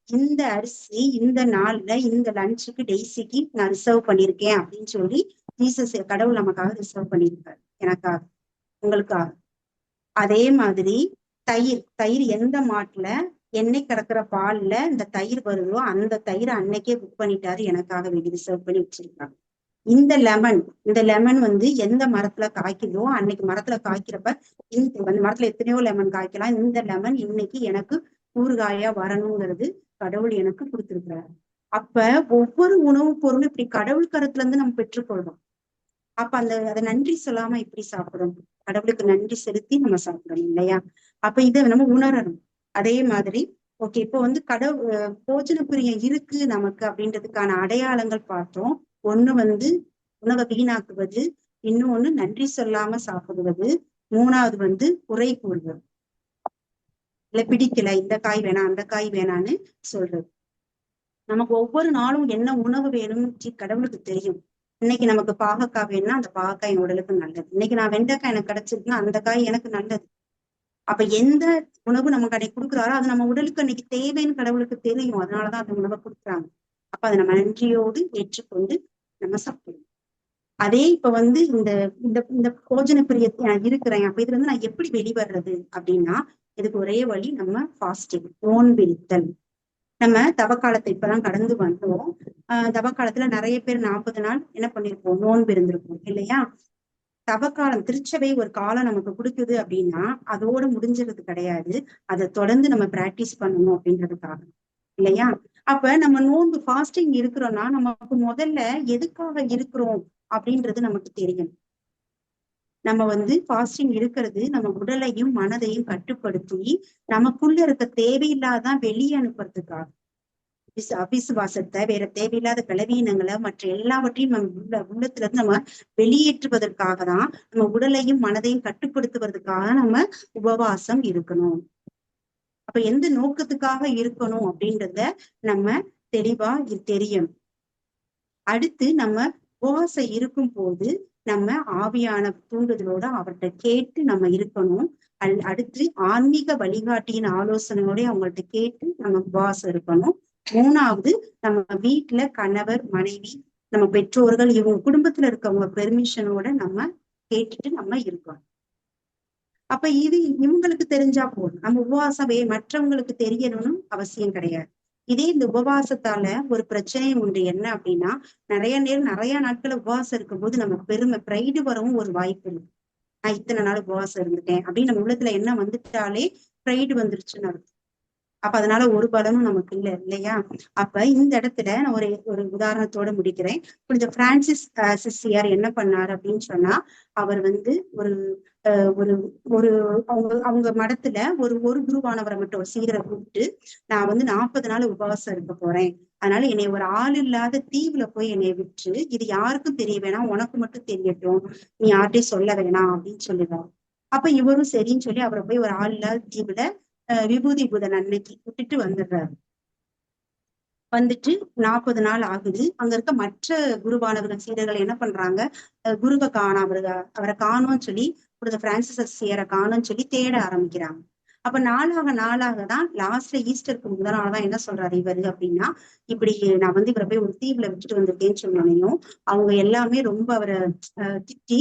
இந்த அரிசி இந்த நாள்ல இந்த லஞ்சுக்கு டெய்ஸிக்கு நான் ரிசர்வ் பண்ணிருக்கேன் அப்படின்னு சொல்லி ஜீசஸ் கடவுள் நமக்காக ரிசர்வ் பண்ணியிருக்காரு, எனக்காக உங்களுக்காக. அதே மாதிரி தயிர் எந்த மாட்டுல எண்ணெய் கறக்குற பால்ல இந்த தயிர் வருதோ அந்த தயிரை அன்னைக்கே புக் பண்ணிட்டாரு, எனக்காக வேண்டி ரிசர்வ் பண்ணி வச்சிருக்காங்க. இந்த லெமன் வந்து எந்த மரத்துல காய்க்குதோ அன்னைக்கு மரத்துல காய்க்கிறப்ப அந்த மரத்துல எத்தனையோ லெமன் காய்க்கலாம், இந்த லெமன் இன்னைக்கு எனக்கு ஊறுகாயா வரணுங்கிறது கடவுள் எனக்கு கொடுத்திருக்கிறாரு. அப்ப ஒவ்வொரு உணவுப் பொருளும் இப்படி கடவுள் கருத்துல இருந்து நம்ம பெற்றுக்கொள்றோம். அப்ப அதை நன்றி சொல்லாம இப்படி சாப்பிடணும், கடவுளுக்கு நன்றி செலுத்தி நம்ம சாப்பிடணும் இல்லையா? அப்ப இதை நம்ம உணரணும். அதே மாதிரி ஓகே, இப்போ வந்து போஜன பிரியம் இருக்கு நமக்கு அப்படின்றதுக்கான அடையாளங்கள் பார்த்தோம். ஒண்ணு வந்து உணவை வீணாக்குவது, இன்னொன்னு நன்றி சொல்லாம சாப்பிடுவது, மூணாவது வந்து குறை கூறுவது, இல்ல பிடிக்கல இந்த காய் வேணாம் அந்த காய் வேணான்னு சொல்றது. நமக்கு ஒவ்வொரு நாளும் என்ன உணவு வேணும்னு கடவுளுக்கு தெரியும். இன்னைக்கு நமக்கு பாகக்காய் வேணும்னா அந்த பாகக்காய் என் உடலுக்கு நல்லது, இன்னைக்கு நான் வெண்டைக்காய் எனக்கு கிடைச்சிருக்குன்னா அந்த காய் எனக்கு நல்லது. அப்ப எந்த உணவு நமக்கு அன்னைக்கு கொடுக்குறாரோ அது நம்ம உடலுக்கு அன்னைக்கு தேவைன்னு கடவுளுக்கு தெரியும், அதனாலதான் அந்த உணவை கொடுக்குறாங்க. அப்ப அதை நம்ம நன்றியோடு ஏற்றுக்கொண்டு நம்ம சாப்பிடணும். அதே இப்ப வந்து இந்த இந்த இந்த போஜன பிரியத்தை நான் இருக்கிறேன், அப்ப இதுல இருந்து நான் எப்படி வெளிவர்றது அப்படின்னா இதுக்கு ஒரே வழி நம்ம ஃபாஸ்டிங், நோன்பிருத்தல். நம்ம தவக்காலத்தை இப்பதான் கடந்து வந்தோம். தவக்காலத்துல நிறைய பேர் 40 நாள் என்ன பண்ணிருப்போம், நோன்பு இருந்திருப்போம் இல்லையா? தவக்காலம் திருச்சபை ஒரு காலம் நமக்கு கொடுக்குது அப்படின்னா அதோட முடிஞ்சிறது கிடையாது, அதை தொடர்ந்து நம்ம பிராக்டிஸ் பண்ணணும் அப்படின்றதுக்காக இல்லையா? அப்ப நம்ம நோன்பு ஃபாஸ்டிங் இருக்கிறோம்னா நமக்கு முதல்ல எதுக்காக இருக்கிறோம் அப்படின்றது நமக்கு தெரியும். நம்ம வந்து ஃபாஸ்டிங் இருக்கிறது நம்ம உடலையும் மனதையும் கட்டுப்படுத்தி நமக்குள்ள இருக்க தேவையில்லாதான் வெளியே அனுப்புறதுக்காக, அபிசுவாசத்தை வேற தேவையில்லாத பலவீனங்களை மற்ற எல்லாவற்றையும் நம்ம உள்ளத்துல இருந்து நம்ம வெளியேற்றுவதற்காக தான், நம்ம உடலையும் மனதையும் கட்டுப்படுத்துவதற்காக நம்ம உபவாசம் இருக்கணும். அப்ப எந்த நோக்கத்துக்காக இருக்கணும் அப்படின்றத நம்ம தெளிவா தெரியும். அடுத்து நம்ம உபவாசம் இருக்கும் போது நம்ம ஆவியான தூண்டுதலோட அவர்கிட்ட கேட்டு நம்ம இருக்கணும். அடுத்து ஆன்மீக வழிகாட்டியின் ஆலோசனையோட அவங்கள்ட்ட கேட்டு நம்ம உபவாசம் இருக்கணும். மூணாவது நம்ம வீட்டுல கணவர் மனைவி நம்ம பெற்றோர்கள் இவங்க குடும்பத்துல இருக்கவங்க பெர்மிஷனோட நம்ம கேட்டுட்டு நம்ம இருக்கணும். அப்ப இது இவங்களுக்கு தெரிஞ்சா போதும், நம்ம உபவாசம் மற்றவங்களுக்கு தெரியணும்னு அவசியம் கிடையாது. இதே இந்த உபவாசத்தால ஒரு பிரச்சனை உண்டு, என்ன அப்படின்னா நிறைய நாட்கள் உபவாசம் இருக்கும்போது நம்ம பெருமை பிரைடு வரவும் ஒரு வாய்ப்பு இருக்கு. நான் இத்தனை நாள் உபவாசம் இருந்துட்டேன் அப்படின்னு நம்ம உள்ளத்துல என்ன வந்துட்டாலே பிரைடு வந்துருச்சுன்னு அர்த்தம். அப்ப அதனால ஒரு பலனும் நமக்கு இல்லையா? அப்ப இந்த இடத்துல நான் ஒரு உதாரணத்தோட முடிக்கிறேன். கொஞ்சம் பிரான்சிஸ் சிஸ்டியார் என்ன பண்ணாரு அப்படின்னு சொன்னா, அவர் வந்து ஒரு ஒரு அவங்க மடத்துல ஒரு குருவானவரை மட்டும் ஒரு சீடரை கூப்பிட்டு, நான் வந்து 40 நாள் உபவாசம் இருக்க போறேன், அதனால என்னை ஒரு ஆள் இல்லாத தீவுல போய் என்னை விட்டு இது யாருக்கும் தெரிய வேணாம், உனக்கு மட்டும் தெரியட்டும், நீ யார்கிட்டையும் சொல்ல வேணாம் அப்படின்னு சொல்லுவார். அப்ப இவரும் சரின்னு சொல்லி அவரை போய் ஒரு ஆள் இல்லாத தீவுல விபூதி புதன் அன்னைக்கு விட்டுட்டு வந்துடுறாரு. வந்துட்டு 40 நாள் ஆகுது. அங்க இருக்க மற்ற குருவானவர்கள் சீடர்கள் என்ன பண்றாங்க, குருவை காணோம், அவரை காணோம்னு சொல்லி பிரான்சிஸ் சேரை காணோம்னு சொல்லி தேட ஆரம்பிக்கிறாங்க. அப்ப நாளாக தான் லாஸ்ட்ல ஈஸ்டருக்கு முதல் நாள்தான் என்ன சொல்றாரு இவரு அப்படின்னா, இப்படி நான் வந்து இவரை போய் ஒரு தீவுல விட்டுட்டு வந்திருக்கேன்னு சொன்னோனையும் அவங்க எல்லாமே ரொம்ப அவரை திட்டி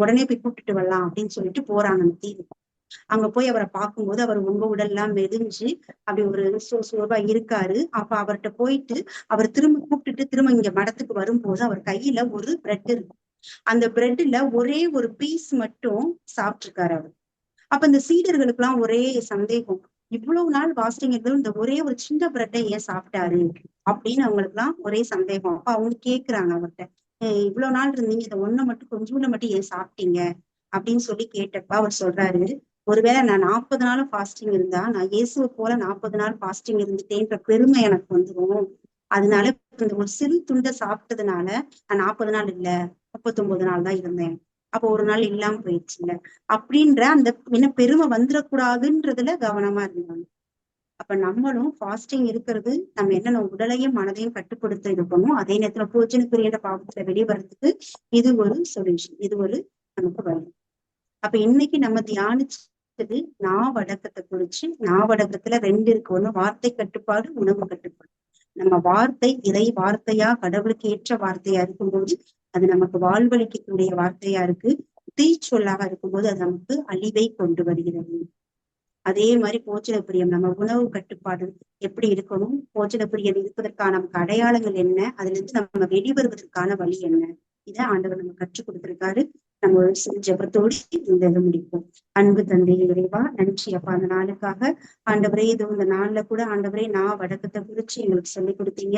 உடனே போய் கூப்பிட்டுட்டு வரலாம் அப்படின்னு சொல்லிட்டு போறாங்க அந்த தீவுக்கு. அங்க போய் அவரை பார்க்கும்போது அவர் உங்க உடல்லாம் மெலிஞ்சு அப்படி ஒரு சோர்வா இருக்காரு. அப்ப அவர்கிட்ட போயிட்டு அவர் திரும்ப கூப்பிட்டுட்டு திரும்ப இங்க மடத்துக்கு வரும்போது அவர் கையில ஒரு பிரெட் இருக்கு. அந்த பிரெட்ல ஒரே ஒரு பீஸ் மட்டும் சாப்பிட்டிருக்காரு அவர். அப்ப இந்த சீடர்களுக்கு எல்லாம் ஒரே சந்தேகம், இவ்வளவு நாள் வாஸ்டிங் இருந்தது இந்த ஒரே ஒரு சின்ன பிரெட்டை ஏன் சாப்பிட்டாரு அப்படின்னு அவங்களுக்கு எல்லாம் ஒரே சந்தேகம். அப்ப அவங்க கேக்குறாங்க அவர்கிட்ட, இவ்வளவு நாள் இருந்தீங்க இதை ஒண்ணு மட்டும் கொஞ்சோண்டு மட்டும் ஏன் சாப்பிட்டீங்க அப்படின்னு சொல்லி கேட்டப்ப அவர் சொல்றாரு, ஒருவேளை நான் 40 நாளும் ஃபாஸ்டிங் இருந்தா நான் இயேசுவை போல 40 நாள் ஃபாஸ்டிங் இருந்துட்டேன்ற பெருமை எனக்கு வந்துடும், அதனால இந்த ஒரு சிறு துண்டை சாப்பிட்டதுனால நான் 40 நாள் இல்ல 39 நாள் தான் இருந்தேன், அப்போ ஒரு நாள் இல்லாம போயிடுச்சுங்க அப்படின்ற அந்த என்ன பெருமை வந்துடக்கூடாதுன்றதுல கவனமா இருந்தாங்க. அப்ப நம்மளும் ஃபாஸ்டிங் இருக்கிறது நம்ம என்னென்ன உடலையும் மனதையும் கட்டுப்படுத்த இருக்கணும், அதே நேரத்துல போஜன பிரியன்ற பாவத்துல வெளிவரத்துக்கு இது ஒரு சொல்யூஷன், இது ஒரு நமக்கு வழி. அப்ப இன்னைக்கு நம்ம தியானிச்சது நாவடக்கத்தை குறிச்சு. நாவடக்கத்துல 2 இருக்கு, ஒண்ணு வார்த்தை கட்டுப்பாடு, உணவு கட்டுப்பாடு. நம்ம வார்த்தை இறை வார்த்தையா கடவுளுக்கு ஏற்ற வார்த்தையா இருக்கும்போது அது நமக்கு வாழ்வழிக்கக்கூடிய வார்த்தையா இருக்கு, தீச்சொல்லாக இருக்கும்போது அது நமக்கு அழிவை கொண்டு வருகிறது. அதே மாதிரி போஜன பிரியம், நம்ம உணவு கட்டுப்பாடு எப்படி இருக்கணும், போஜன பிரியம் இருப்பதற்கான நமக்கு அடையாளங்கள் என்ன, அதுல இருந்து நம்ம வெளிவருவதற்கான வழி என்ன, இதை ஆண்டவர் நம்ம கற்றுக் கொடுத்திருக்காரு. நம்ம ஒரு ஜெபத்தோடு இந்த இதை முடிப்போம். அன்பு தந்தை இறைவா, நன்றி அப்பா அந்த நாளுக்காக. ஆண்டவரே, இதோ இந்த நாள்ல கூட ஆண்டவரே நான் வடக்கத்தை குறிச்சு எங்களுக்கு சொல்லிக் கொடுத்தீங்க.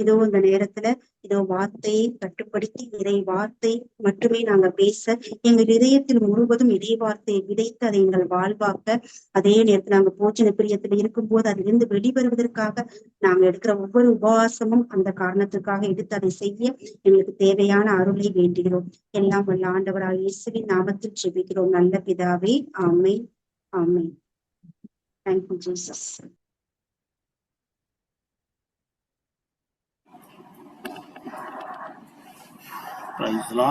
இதோ இந்த நேரத்துல இதோ வார்த்தையை கட்டுப்படுத்தி இறை வார்த்தை மட்டுமே நாங்க பேச, எங்கள் இதயத்தில் முழுவதும் இறை வார்த்தையை விதைத்து அதை எங்கள் வாழ்வாக்க, அதே நேரத்துல நாங்க போஜன பிரியத்துல இருக்கும்போது அதிலிருந்து வெளிவருவதற்காக நாங்க எடுக்கிற ஒவ்வொரு உபவாசமும் அந்த காரணத்துக்காக எடுத்து அதை செய்ய எங்களுக்கு தேவையான அருளை வேண்டுகிறோம். எல்லாம் வல்ல ஆண்டவராக இயேசுவின் நாமத்தில் ஜெபிக்கிறோம் நல்ல பிதாவே. ஆமென், ஆமென். Thank you, Jesus. Praise the Lord.